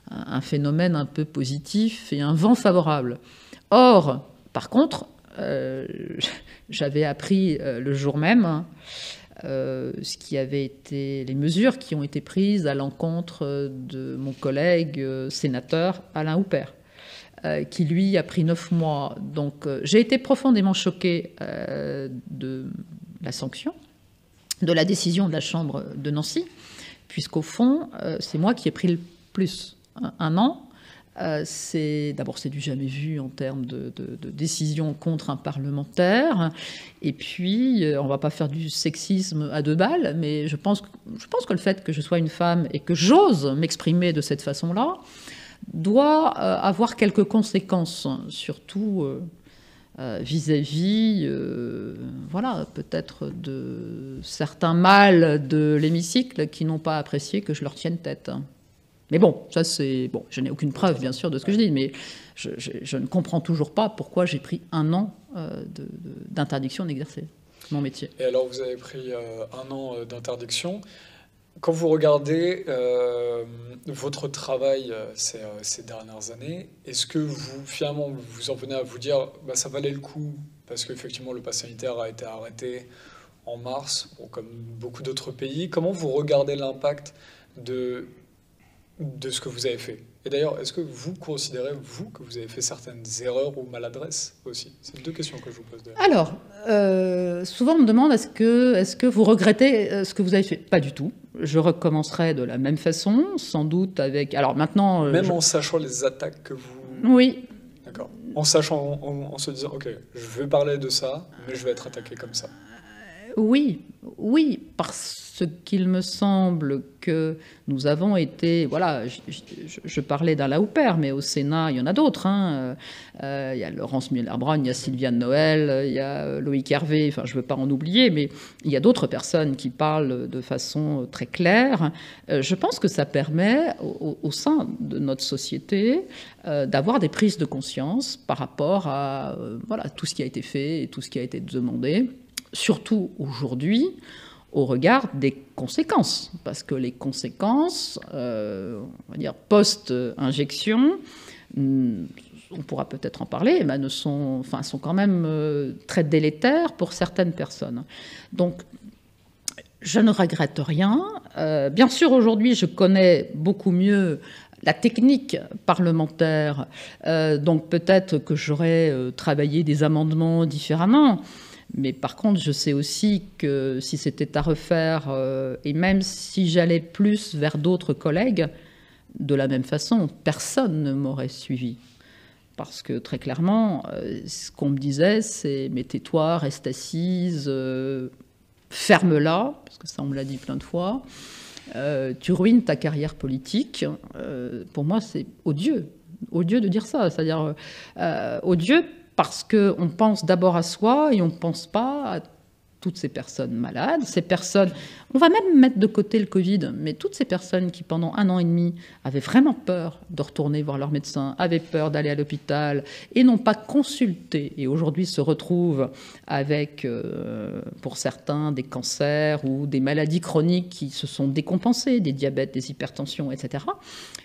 un phénomène un peu positif et un vent favorable. Or, par contre, j'avais appris le jour même ce qui avait été les mesures qui ont été prises à l'encontre de mon collègue sénateur Alain Houpert, qui lui a pris 9 mois. Donc j'ai été profondément choquée de la sanction, de la décision de la Chambre de Nancy, puisqu'au fond, c'est moi qui ai pris le plus. 1 an, d'abord c'est du jamais vu en termes de décision contre un parlementaire, et puis on va pas faire du sexisme à 2 balles, mais je pense que le fait que je sois une femme et que j'ose m'exprimer de cette façon-là doit avoir quelques conséquences, surtout vis-à-vis peut-être de certains mâles de l'hémicycle qui n'ont pas apprécié que je leur tienne tête. Mais bon, ça c'est... Bon, je n'ai aucune preuve, bien sûr, de ce que je dis, mais je ne comprends toujours pas pourquoi j'ai pris 1 an d'interdiction d'exercer mon métier. Et alors, vous avez pris 1 an d'interdiction. Quand vous regardez votre travail ces dernières années, est-ce que finalement, vous en venez à vous dire ça valait le coup, parce qu'effectivement, le pass sanitaire a été arrêté en mars, comme beaucoup d'autres pays. Comment vous regardez l'impact de ce que vous avez fait? Et d'ailleurs, est-ce que vous considérez, que vous avez fait certaines erreurs ou maladresses aussi? C'est 2 questions que je vous pose. Alors, souvent on me demande est-ce que vous regrettez ce que vous avez fait? Pas du tout. Je recommencerai de la même façon, sans doute avec... Alors maintenant... Même en sachant les attaques que vous... Oui. D'accord. En sachant, en se disant, ok, je vais parler de ça, mais je vais être attaqué comme ça. Oui, parce qu'il me semble que nous avons été... Voilà, je parlais d'Alain Houpert, mais au Sénat, il y en a d'autres. Il y a Laurence Muller-Bronn, il y a Sylviane Noël, il y a Loïc Hervé, enfin, je ne veux pas en oublier, mais il y a d'autres personnes qui parlent de façon très claire. Je pense que ça permet, au sein de notre société, d'avoir des prises de conscience par rapport à tout ce qui a été fait et tout ce qui a été demandé. Surtout aujourd'hui, au regard des conséquences, parce que les conséquences, on va dire post-injection, on pourra peut-être en parler, sont quand même très délétères pour certaines personnes. Donc, je ne regrette rien. Bien sûr, aujourd'hui, je connais beaucoup mieux la technique parlementaire, donc peut-être que j'aurais travaillé des amendements différemment. Mais par contre, je sais aussi que si c'était à refaire, et même si j'allais plus vers d'autres collègues, de la même façon, personne ne m'aurait suivi. Parce que très clairement, ce qu'on me disait, c'est « mais tais-toi, reste assise, ferme-la », parce que ça on me l'a dit plein de fois, tu ruines ta carrière politique. Pour moi, c'est odieux de dire ça, c'est-à-dire odieux, parce qu'on pense d'abord à soi et on ne pense pas à toutes ces personnes malades, ces personnes, on va même mettre de côté le Covid, mais toutes ces personnes qui pendant 1 an et demi avaient vraiment peur de retourner voir leur médecin, avaient peur d'aller à l'hôpital et n'ont pas consulté et aujourd'hui se retrouvent avec, pour certains, des cancers ou des maladies chroniques qui se sont décompensées, des diabètes, des hypertensions, etc.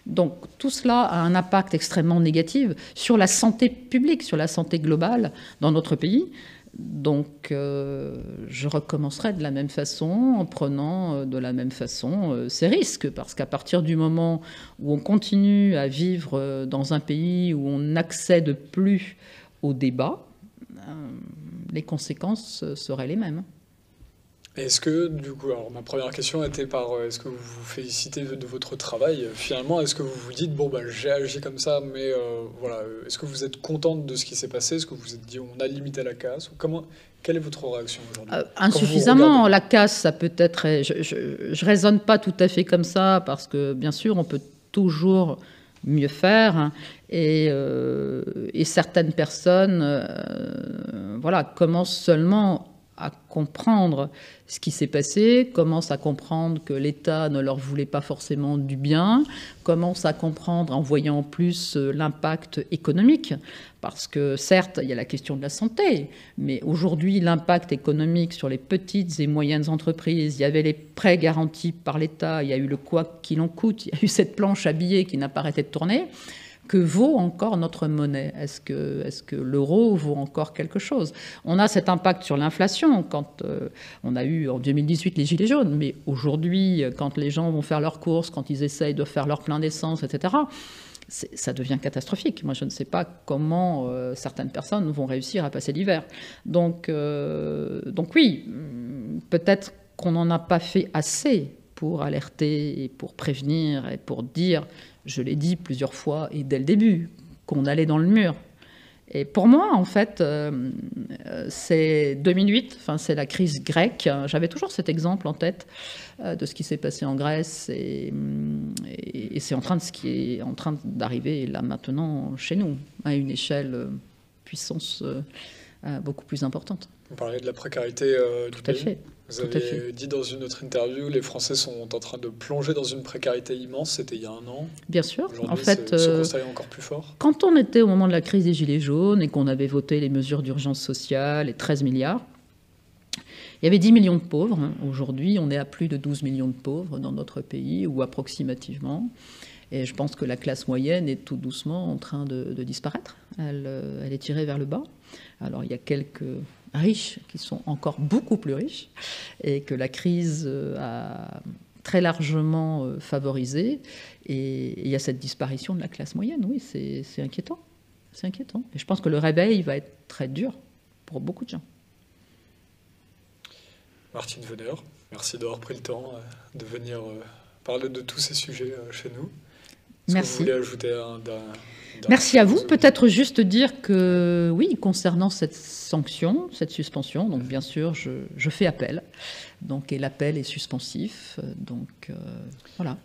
Donc tout cela a un impact extrêmement négatif sur la santé publique, sur la santé globale dans notre pays. Donc, je recommencerai de la même façon, en prenant de la même façon ces risques, parce qu'à partir du moment où on continue à vivre dans un pays où on n'accède plus au débat, les conséquences seraient les mêmes. Est-ce que, du coup, alors ma première question était est-ce que vous vous félicitez de votre travail? Finalement, est-ce que vous vous dites, bon, bah, j'ai agi comme ça, mais voilà, est-ce que vous êtes contente de ce qui s'est passé? Est-ce que vous vous êtes dit, on a limité la casse? Quelle est votre réaction aujourd'hui? Insuffisamment. La casse, ça peut être... Je raisonne pas tout à fait comme ça, parce que, bien sûr, on peut toujours mieux faire, hein, et certaines personnes voilà, commencent seulement à comprendre ce qui s'est passé, commencent à comprendre que l'État ne leur voulait pas forcément du bien, commencent à comprendre en voyant en plus l'impact économique, parce que certes, il y a la question de la santé, mais aujourd'hui, l'impact économique sur les petites et moyennes entreprises, il y avait les prêts garantis par l'État, il y a eu le quoi qu'il en coûte, il y a eu cette planche à billets qui n'a pas arrêté de tourner. Que vaut encore notre monnaie? Est-ce que l'euro vaut encore quelque chose? On a cet impact sur l'inflation quand on a eu en 2018 les gilets jaunes, mais aujourd'hui, quand les gens vont faire leurs courses, quand ils essayent de faire leur plein d'essence, etc., ça devient catastrophique. Moi, je ne sais pas comment certaines personnes vont réussir à passer l'hiver. Donc oui, peut-être qu'on n'en a pas fait assez pour alerter et pour prévenir et pour dire... Je l'ai dit plusieurs fois et dès le début, qu'on allait dans le mur. Et pour moi, en fait, c'est 2008, c'est la crise grecque. J'avais toujours cet exemple en tête de ce qui s'est passé en Grèce et c'est ce qui est en train d'arriver là maintenant chez nous, à une échelle puissance beaucoup plus importante. Vous parlez de la précarité du pays. Tout à fait. Vous avez dit dans une autre interview, les Français sont en train de plonger dans une précarité immense. C'était il y a 1 an. Bien sûr. En fait, ce constat est encore plus fort. Quand on était au moment de la crise des Gilets jaunes et qu'on avait voté les mesures d'urgence sociale, les 13 milliards, il y avait 10 millions de pauvres. Aujourd'hui, on est à plus de 12 millions de pauvres dans notre pays, ou approximativement. Et je pense que la classe moyenne est tout doucement en train de disparaître. Elle est tirée vers le bas. Alors, il y a quelques riches qui sont encore beaucoup plus riches et que la crise a très largement favorisé. Et il y a cette disparition de la classe moyenne. Oui, c'est inquiétant. C'est inquiétant. Et je pense que le réveil va être très dur pour beaucoup de gens. Martine Veneur, merci d'avoir pris le temps de venir parler de tous ces sujets chez nous. Merci. Que vous voulez ajouter Merci à vous. Peut-être juste dire que, oui, concernant cette sanction, cette suspension, donc bien sûr, je fais appel. Donc, et l'appel est suspensif. Donc, voilà.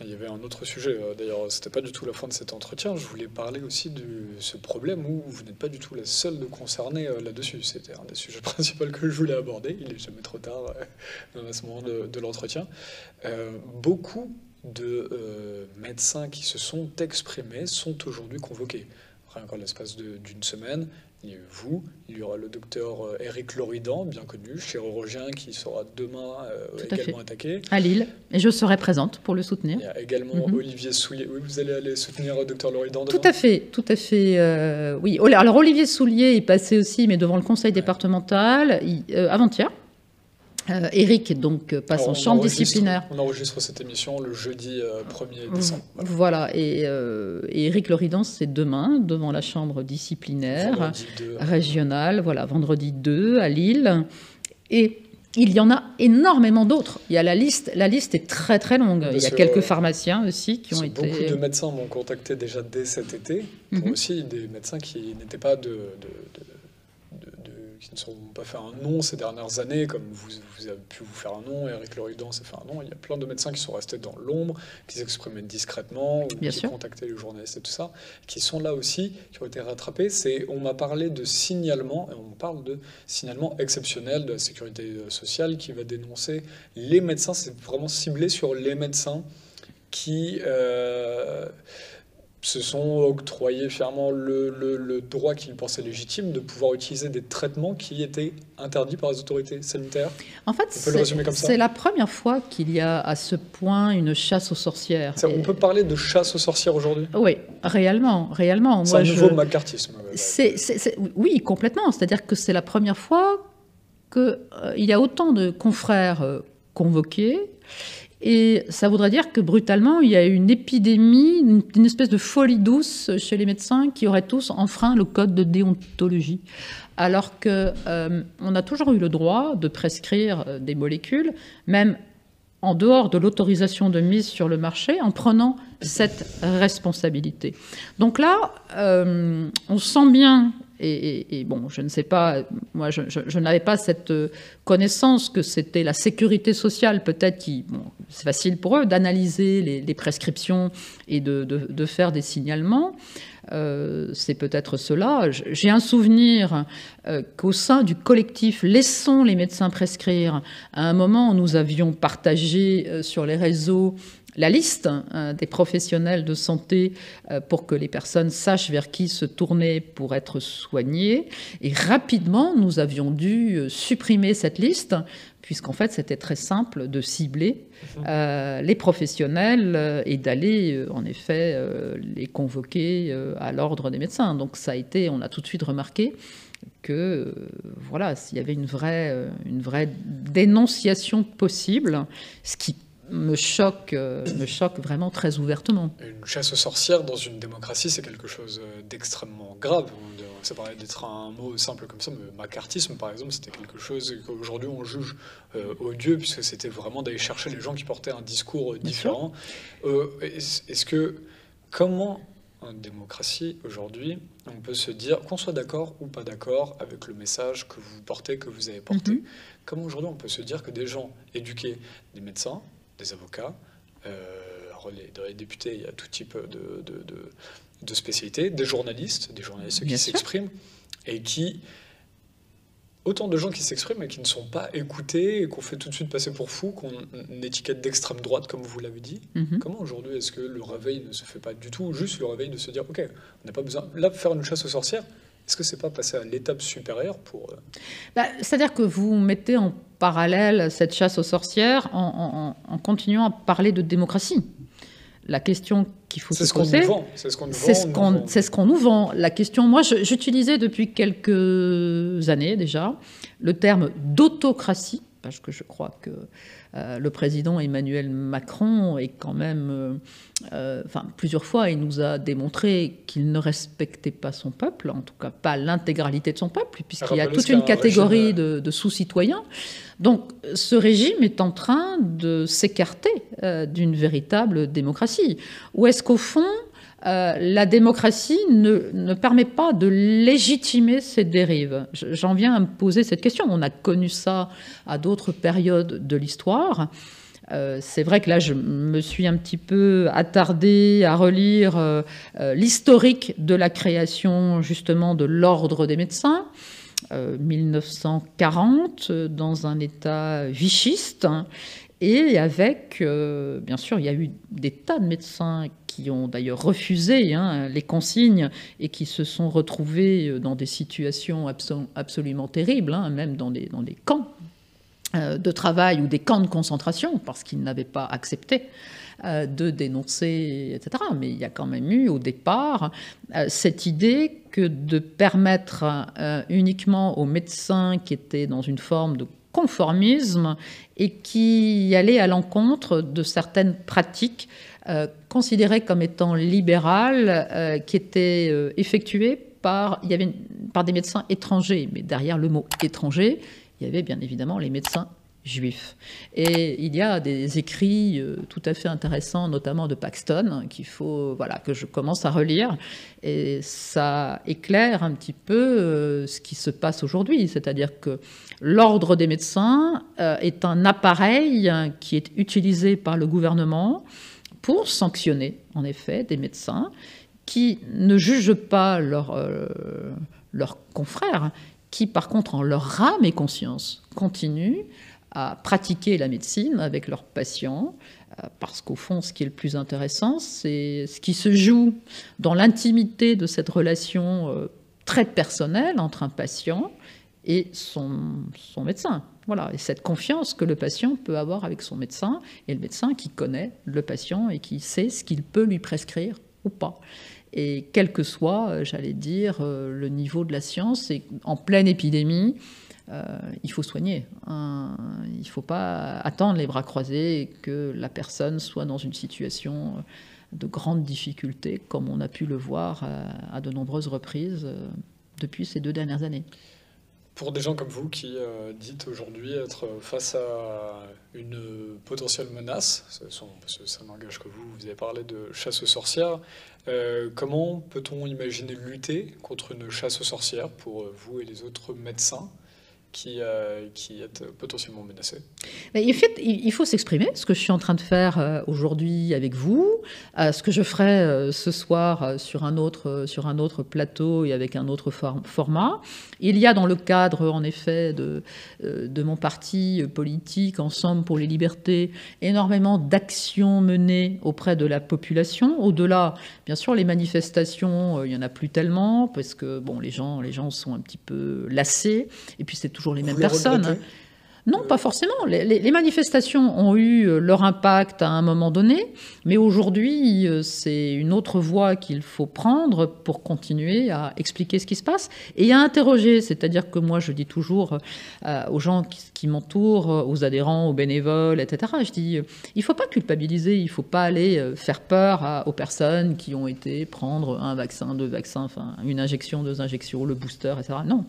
Il y avait un autre sujet, d'ailleurs, c'était pas du tout la fin de cet entretien. Je voulais parler aussi de ce problème où vous n'êtes pas du tout la seule concernée là-dessus. C'était un des sujets principaux que je voulais aborder. Il n'est jamais trop tard à ce moment de l'entretien. Beaucoup de médecins qui se sont exprimés sont aujourd'hui convoqués. Rien qu'en l'espace d'une semaine, il y a vous, il y aura le docteur Éric Loridan, bien connu, chirurgien, qui sera demain également attaqué. À Lille, et je serai présente pour le soutenir. Il y a également Olivier Soulier. Oui, vous allez aller soutenir le docteur Loridan demain? Tout à fait. Oui. Alors Olivier Soulier est passé aussi, mais devant le conseil départemental, avant-hier. Éric donc passe en chambre disciplinaire. On enregistre cette émission le jeudi 1er décembre. Voilà. Et Éric Loridan, c'est demain devant la chambre disciplinaire régionale, voilà, vendredi 2 à Lille. Et il y en a énormément d'autres. Il y a la liste est très très longue. Il y a quelques pharmaciens aussi qui ont été... Beaucoup de médecins m'ont contacté déjà dès cet été, pour aussi des médecins qui n'étaient pas qui ne sont pas fait un nom ces dernières années, comme vous avez pu vous faire un nom, Éric Loridan s'est fait un nom. Il y a plein de médecins qui sont restés dans l'ombre, qui s'exprimaient discrètement, ou Bien qui sûr. contactaient les journalistes et tout ça, qui sont là aussi, qui ont été rattrapés. On m'a parlé de signalement, et on parle de signalement exceptionnel de la sécurité sociale qui va dénoncer les médecins. C'est vraiment ciblé sur les médecins qui se sont octroyés fièrement le droit qu'ils pensaient légitime de pouvoir utiliser des traitements qui étaient interdits par les autorités sanitaires. En fait, On peut le résumer comme ça. c'est la première fois qu'il y a à ce point une chasse aux sorcières. On peut parler de chasse aux sorcières aujourd'hui? Oui, réellement. C'est un nouveau macartisme. Oui, complètement. C'est-à-dire que c'est la première fois qu'il y a autant de confrères convoqués. Et ça voudrait dire que brutalement, il y a une épidémie, une espèce de folie douce chez les médecins qui auraient tous enfreint le code de déontologie. Alors qu'on a toujours eu le droit de prescrire des molécules, même en dehors de l'autorisation de mise sur le marché, en prenant cette responsabilité. Donc là, on sent bien, et bon, je ne sais pas, moi je n'avais pas cette connaissance que c'était la sécurité sociale peut-être qui, bon, c'est facile pour eux d'analyser les prescriptions et de faire des signalements. C'est peut-être cela. J'ai un souvenir qu'au sein du collectif Laissons les médecins prescrire, à un moment, nous avions partagé sur les réseaux la liste des professionnels de santé pour que les personnes sachent vers qui se tourner pour être soignées. Et rapidement, nous avions dû supprimer cette liste, puisqu'en fait, c'était très simple de cibler les professionnels et d'aller, en effet, les convoquer à l'ordre des médecins. Donc ça a été, on a tout de suite remarqué que, voilà, s'il y avait une vraie dénonciation possible, ce qui me choque vraiment très ouvertement. Une chasse aux sorcières dans une démocratie, c'est quelque chose d'extrêmement grave. Ça paraît d'être un mot simple comme ça, mais macartisme, par exemple, c'était quelque chose qu'aujourd'hui on juge odieux, puisque c'était vraiment d'aller chercher les gens qui portaient un discours différent. Comment, en démocratie, aujourd'hui, on peut se dire, qu'on soit d'accord ou pas d'accord avec le message que vous portez, que vous avez porté, comment aujourd'hui on peut se dire que des gens éduqués, des médecins, des avocats, dans les députés, il y a tout type de spécialités, des journalistes qui s'expriment, et qui... Autant de gens qui s'expriment et qui ne sont pas écoutés, et qu'on fait tout de suite passer pour fous, qu'on étiquette d'extrême droite, comme vous l'avez dit. Comment aujourd'hui est-ce que le réveil ne se fait pas du tout, juste le réveil de se dire, ok, on n'a pas besoin... Là, faire une chasse aux sorcières, est-ce que c'est pas passer à l'étape supérieure pour... C'est-à-dire que vous mettez en parallèle cette chasse aux sorcières en continuant à parler de démocratie. La question qu'il faut se poser... C'est ce qu'on nous vend. La question... Moi, j'utilisais depuis quelques années déjà le terme d'autocratie, parce que je crois que le président Emmanuel Macron est quand même... plusieurs fois, il nous a démontré qu'il ne respectait pas son peuple, en tout cas pas l'intégralité de son peuple, puisqu'il y a toute une catégorie de sous-citoyens. Donc ce régime est en train de s'écarter d'une véritable démocratie. Ou est-ce qu'au fond, la démocratie ne permet pas de légitimer ces dérives? J'en viens à me poser cette question. On a connu ça à d'autres périodes de l'histoire. C'est vrai que là, je me suis un petit peu attardée à relire l'historique de la création justement de l'ordre des médecins. 1940, dans un état vichiste, et avec, bien sûr, il y a eu des tas de médecins qui ont d'ailleurs refusé les consignes et qui se sont retrouvés dans des situations absolument terribles, même dans des camps de travail ou des camps de concentration, parce qu'ils n'avaient pas accepté de dénoncer, etc. Mais il y a quand même eu, au départ, cette idée que de permettre uniquement aux médecins qui étaient dans une forme de conformisme et qui allaient à l'encontre de certaines pratiques considérées comme étant libérales, qui étaient effectuées par des médecins étrangers. Mais derrière le mot « étranger », il y avait bien évidemment les médecins juifs. Et il y a des écrits tout à fait intéressants, notamment de Paxton, que je commence à relire. Et ça éclaire un petit peu ce qui se passe aujourd'hui. C'est-à-dire que l'ordre des médecins est un appareil qui est utilisé par le gouvernement pour sanctionner, en effet, des médecins qui ne jugent pas leurs confrères, qui, par contre, en leur âme et conscience, continuent à pratiquer la médecine avec leurs patients, parce qu'au fond, ce qui est le plus intéressant, c'est ce qui se joue dans l'intimité de cette relation très personnelle entre un patient et son médecin. Voilà, et cette confiance que le patient peut avoir avec son médecin, et le médecin qui connaît le patient et qui sait ce qu'il peut lui prescrire ou pas. Et quel que soit, j'allais dire, le niveau de la science, et en pleine épidémie, il faut soigner. Il ne faut pas attendre les bras croisés et que la personne soit dans une situation de grande difficulté, comme on a pu le voir à de nombreuses reprises depuis ces 2 dernières années. Pour des gens comme vous qui dites aujourd'hui être face à une potentielle menace, parce que ça n'engage que vous, vous avez parlé de chasse aux sorcières, comment peut-on imaginer lutter contre une chasse aux sorcières pour vous et les autres médecins qui êtes potentiellement menacés? En fait, il faut s'exprimer, ce que je suis en train de faire aujourd'hui avec vous, ce que je ferai ce soir sur un autre plateau et avec un autre format. Il y a dans le cadre, en effet, de mon parti politique, Ensemble pour les libertés, énormément d'actions menées auprès de la population. Au-delà, bien sûr, les manifestations, il n'y en a plus tellement, parce que bon, les gens sont un petit peu lassés, et puis c'est toujours les mêmes personnes. Non, pas forcément. Les manifestations ont eu leur impact à un moment donné, mais aujourd'hui, c'est une autre voie qu'il faut prendre pour continuer à expliquer ce qui se passe et à interroger. C'est-à-dire que moi, je dis toujours aux gens qui m'entourent, aux adhérents, aux bénévoles, etc., je dis, il ne faut pas culpabiliser, il ne faut pas aller faire peur aux personnes qui ont été prendre un vaccin, 2 vaccins, enfin, une injection, 2 injections, le booster, etc. Non,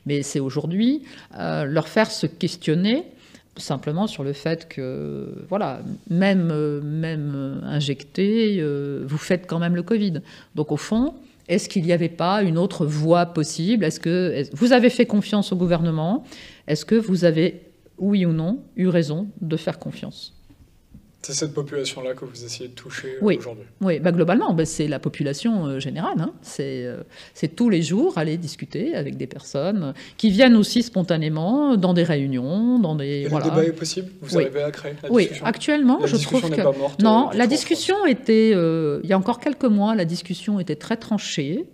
mais c'est aujourd'hui leur faire se questionner simplement sur le fait que, voilà, même injecté, vous faites quand même le Covid. Donc au fond, est-ce qu'il n'y avait pas une autre voie possible ? Est-ce que vous avez fait confiance au gouvernement ? Est-ce que vous avez, oui ou non, eu raison de faire confiance ? C'est cette population-là que vous essayez de toucher aujourd'hui. Oui, globalement, c'est la population générale. Hein. C'est tous les jours aller discuter avec des personnes qui viennent aussi spontanément dans des réunions, dans des... Et le débat est possible ? Vous arrivez à créer la discussion ? Oui, actuellement, je trouve que... La discussion n'est pas morte. Non, la discussion était... il y a encore quelques mois, la discussion était très tranchée.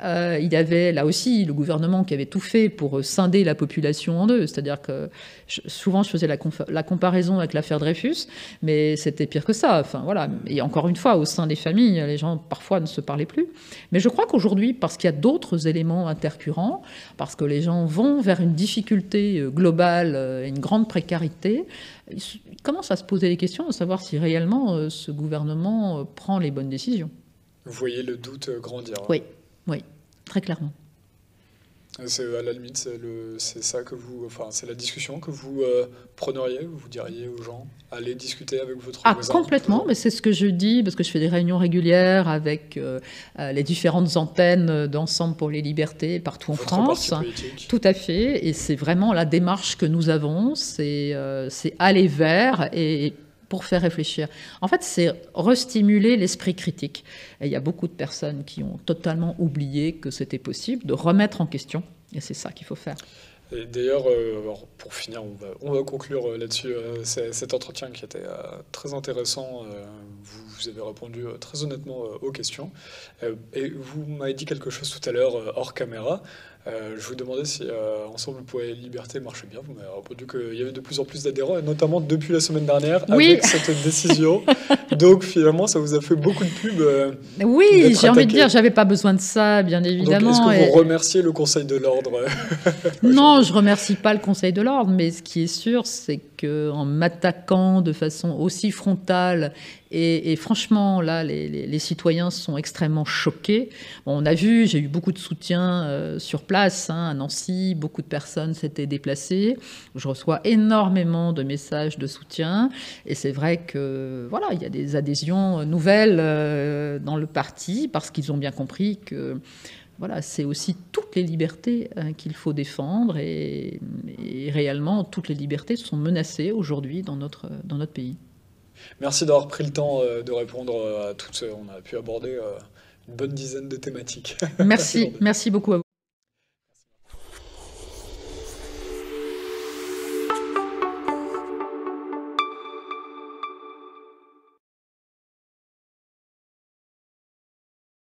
Il y avait, là aussi, le gouvernement qui avait tout fait pour scinder la population en deux. C'est-à-dire que souvent, je faisais la comparaison avec l'affaire Dreyfus, mais c'était pire que ça. Enfin, voilà. Et encore une fois, au sein des familles, les gens parfois ne se parlaient plus. Mais je crois qu'aujourd'hui, parce qu'il y a d'autres éléments intercurrents, parce que les gens vont vers une difficulté globale et une grande précarité, ils commencent à se poser des questions de savoir si réellement ce gouvernement prend les bonnes décisions. Vous voyez le doute grandir. Oui, très clairement. C'est à la limite, c'est ça que vous, enfin, c'est la discussion que vous prôneriez, vous diriez aux gens, allez discuter avec votre voisin. Complètement, mais c'est ce que je dis, parce que je fais des réunions régulières avec les différentes antennes d'Ensemble pour les libertés partout en France. Tout à fait, et c'est vraiment la démarche que nous avons, c'est aller vers et pour faire réfléchir. En fait, c'est restimuler l'esprit critique. Et il y a beaucoup de personnes qui ont totalement oublié que c'était possible de remettre en question, et c'est ça qu'il faut faire. Et d'ailleurs, pour finir, on va conclure là-dessus cet entretien qui était très intéressant. Vous avez répondu très honnêtement aux questions. Et vous m'avez dit quelque chose tout à l'heure hors caméra. Je vous demandais si Ensemble pour les libertés marchait bien. Vous m'avez répondu qu'il y avait de plus en plus d'adhérents, et notamment depuis la semaine dernière, avec cette décision. Donc finalement, ça vous a fait beaucoup de pub. Oui, j'ai envie de dire, j'avais pas besoin de ça, bien évidemment. Donc, est-ce que vous remerciez le Conseil de l'Ordre? Non, je remercie pas le Conseil de l'Ordre, mais ce qui est sûr, c'est qu'en m'attaquant de façon aussi frontale Et franchement, là, les citoyens sont extrêmement choqués. Bon, on a vu, j'ai eu beaucoup de soutien sur place, hein, à Nancy, beaucoup de personnes s'étaient déplacées. Je reçois énormément de messages de soutien. Et c'est vrai que, voilà, il y a des adhésions nouvelles dans le parti parce qu'ils ont bien compris que, voilà, c'est aussi toutes les libertés qu'il faut défendre. Et réellement, toutes les libertés sont menacées aujourd'hui dans notre pays. Merci d'avoir pris le temps de répondre à toutes. On a pu aborder une bonne dizaine de thématiques. Merci beaucoup à vous.